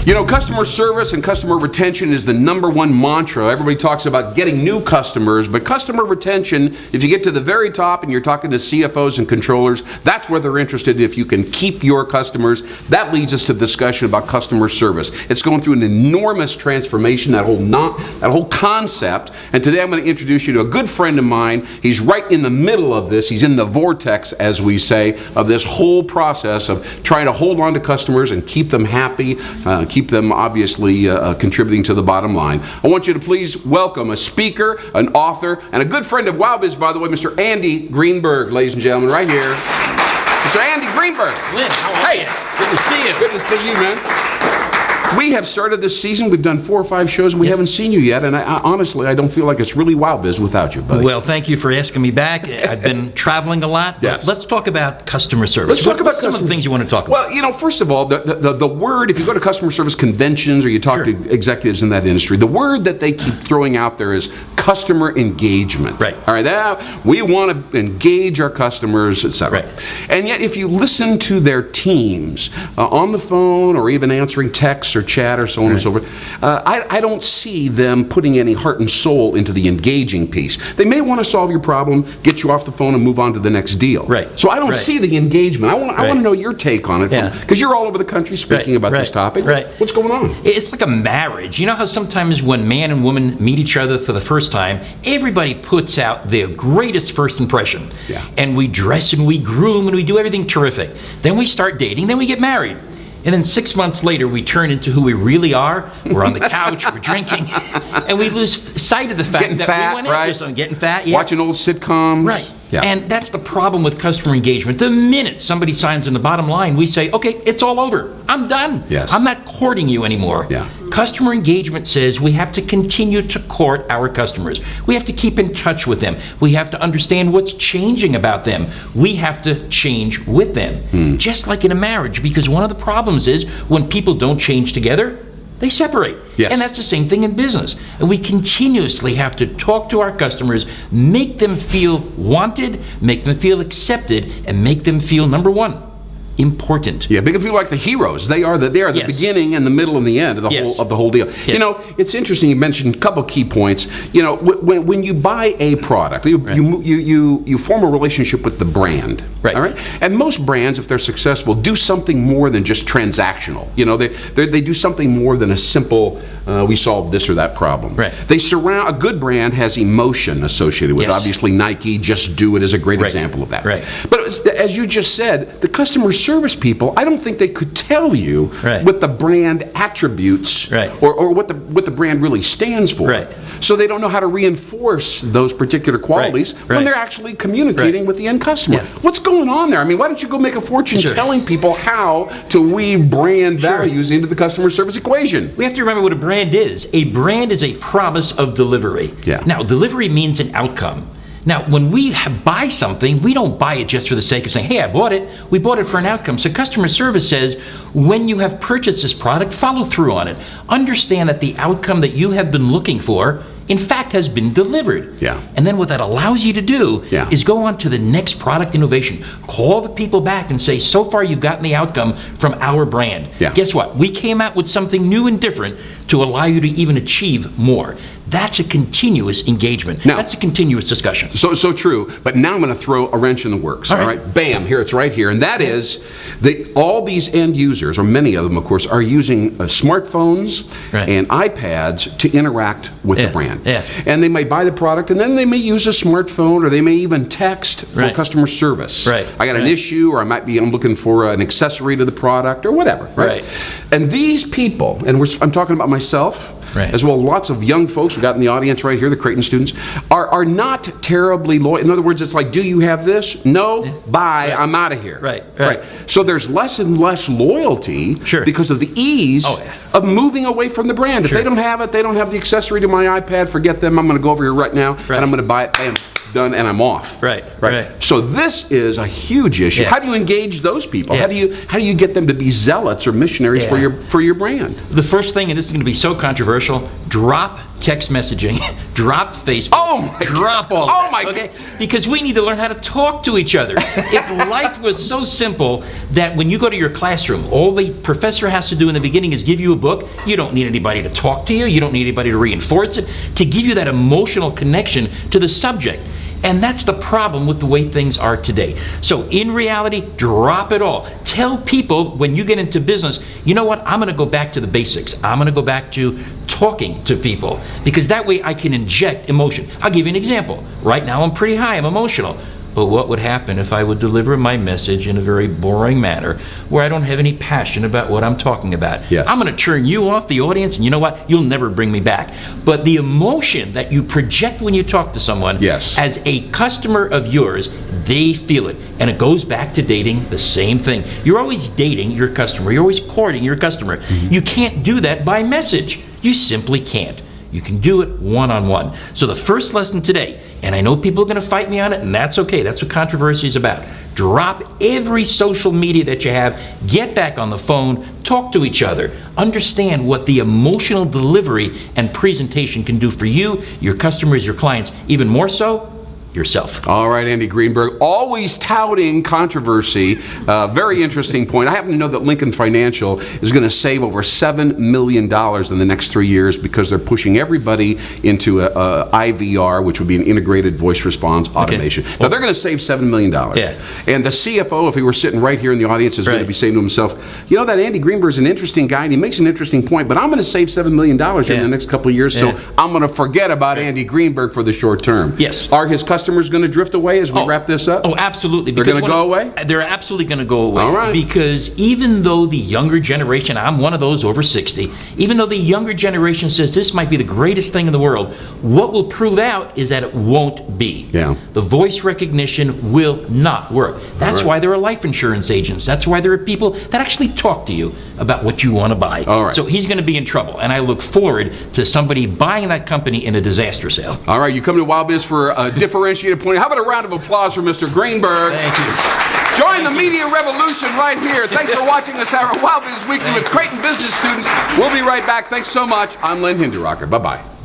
You know, customer service and customer retention is the #1 mantra. Everybody talks about getting new customers, but customer retention, if you get to the very top and you're talking to CFOs and controllers, that's where they're interested if you can keep your customers. That leads us to the discussion about customer service. It's going through an enormous transformation, that whole concept. And today I'm going to introduce you to a good friend of mine. He's right in the middle of this. He's in the vortex, as we say, of this whole process of trying to hold on to customers and keep them happy, keep them obviously contributing to the bottom line. I want you to please welcome a speaker, an author, and a good friend of WowBiz, by the way, Mr. Andy Greenberg, ladies and gentlemen, right here. Mr. Andy Greenberg. Lynn, how are you? Good to see you. Good to see you, man. We have started this season. We've done 4 or 5 shows, and we haven't seen you yet. And honestly, I don't feel like it's really WowBiz without you, buddy. Well, thank you for asking me back. I've been traveling a lot. Yes. Let's talk about customer service. Let's talk about some of the things you want to talk about. Well, you know, first of all, the word, if you go to customer service conventions or you talk to executives in that industry, the word that they keep throwing out there is customer engagement. Right. All right. We want to engage our customers, etc. Right. And yet, if you listen to their teams on the phone or even answering texts or chat or so on and so forth, I don't see them putting any heart and soul into the engaging piece. They may want to solve your problem, get you off the phone, and move on to the next deal. Right. So I don't see the engagement. I want to know your take on it, because you're all over the country speaking about this topic. Right. What's going on? It's like a marriage. You know how sometimes when man and woman meet each other for the first time, everybody puts out their greatest first impression. Yeah. And we dress and we groom and we do everything terrific. Then we start dating, then we get married. And then 6 months later, we turn into who we really are. We're on the couch, we're drinking, and we lose sight of the fact getting that fat, we went right? after something, getting fat. Yeah. Watching old sitcoms. Right. Yeah. And that's the problem with customer engagement. The minute somebody signs on the bottom line, we say, okay, it's all over. I'm done. Yes. I'm not courting you anymore. Yeah. Customer engagement says we have to continue to court our customers. We have to keep in touch with them. We have to understand what's changing about them. We have to change with them. Just like in a marriage, because one of the problems is when people don't change together, they separate. Yes. And that's the same thing in business. And we continuously have to talk to our customers, make them feel wanted, make them feel accepted, and make them feel, #1, important. Yeah, make them feel like the heroes. They are the beginning and the middle and the end of the whole deal. Yes. You know, it's interesting. You mentioned a couple key points. You know, when you buy a product, you form a relationship with the brand. Right. All right. And most brands, if they're successful, do something more than just transactional. You know, they do something more than a simple we solved this or that problem. Right. They surround a good brand has emotion associated with it. Yes. Obviously, Nike, Just Do It is a great example of that. Right. But as you just said, the customer service people, I don't think they could tell you what the brand attributes or what the brand really stands for. Right. So they don't know how to reinforce those particular qualities when they're actually communicating with the end customer. Yeah. What's going on there? I mean, why don't you go make a fortune telling people how to weave brand values into the customer service equation? We have to remember what a brand is. A brand is a promise of delivery. Yeah. Now, delivery means an outcome. Now, when we buy something, we don't buy it just for the sake of saying, hey, I bought it. We bought it for an outcome. So customer service says, when you have purchased this product, follow through on it. Understand that the outcome that you have been looking for, in fact, has been delivered. Yeah. And then what that allows you to do is go on to the next product innovation. Call the people back and say, so far you've gotten the outcome from our brand. Yeah. Guess what? We came out with something new and different to allow you to even achieve more. That's a continuous engagement. Now, that's a continuous discussion. So true, but now I'm going to throw a wrench in the works. All right. Bam, here, it's right here. And that is, all these end users, or many of them, of course, are using smartphones and iPads to interact with the brand. Yeah. And they may buy the product, and then they may use a smartphone, or they may even text for customer service. Right. I got an issue, or I'm looking for an accessory to the product, or whatever. Right. And these people, and I'm talking about myself, as well as lots of young folks we've got in the audience right here, the Creighton students, are not terribly loyal. In other words, it's like, do you have this? No? Bye, I'm out of here. Right. So there's less and less loyalty because of the ease of moving away from the brand. If they don't have it, they don't have the accessory to my iPad, forget them. I'm going to go over here right now, and I'm going to buy it, bam, done, and I'm off. Right. So this is a huge issue. How do you engage those people? How do you get them to be zealots or missionaries for your brand? The first thing, and this is going to be so controversial, drop text messaging, drop Facebook, drop all Oh that, my okay? Because we need to learn how to talk to each other. If life was so simple that when you go to your classroom, all the professor has to do in the beginning is give you a book, you don't need anybody to talk to you, you don't need anybody to reinforce it, to give you that emotional connection to the subject. And that's the problem with the way things are today. So in reality, drop it all. Tell people when you get into business, you know what, I'm going to go back to the basics. I'm going to go back to talking to people, because that way I can inject emotion. I'll give you an example. Right now I'm pretty high, I'm emotional. But what would happen if I would deliver my message in a very boring manner where I don't have any passion about what I'm talking about? Yes. I'm going to turn you off, the audience, and you know what? You'll never bring me back. But the emotion that you project when you talk to someone, Yes. as a customer of yours, they feel it. And it goes back to dating, the same thing. You're always dating your customer. You're always courting your customer. You can't do that by message. You simply can't. You can do it one-on-one. So the first lesson today, and I know people are going to fight me on it, and that's okay. That's what controversy is about. Drop every social media that you have. Get back on the phone. Talk to each other. Understand what the emotional delivery and presentation can do for you, your customers, your clients, even more so, yourself. All right, Andy Greenberg, always touting controversy. Very interesting point. I happen to know that Lincoln Financial is going to save over $7 million in the next 3 years because they're pushing everybody into a IVR, which would be an integrated voice response automation. Okay. Now, they're going to save $7 million. Yeah. And the CFO, if he were sitting right here in the audience, is going to be saying to himself, you know, that Andy Greenberg's an interesting guy, and he makes an interesting point, but I'm going to save $7 million in the next couple of years, so I'm going to forget about Andy Greenberg for the short term. Yes. Are his customers going to drift away as we wrap this up? Oh, absolutely. They're going to go away? They're absolutely going to go away. All right. Because even though the younger generation, I'm one of those over 60, even though the younger generation says this might be the greatest thing in the world, what will prove out is that it won't be. Yeah. The voice recognition will not work. That's why there are life insurance agents. That's why there are people that actually talk to you about what you want to buy. All right. So he's going to be in trouble, and I look forward to somebody buying that company in a disaster sale. All right, you come to Wild Biz for a differentiated point. How about a round of applause for Mr. Greenberg? Thank you. Join the media revolution right here. Thanks for watching us here at Wild Biz Weekly with Creighton business students. We'll be right back. Thanks so much. I'm Len Hinderaker. Bye-bye.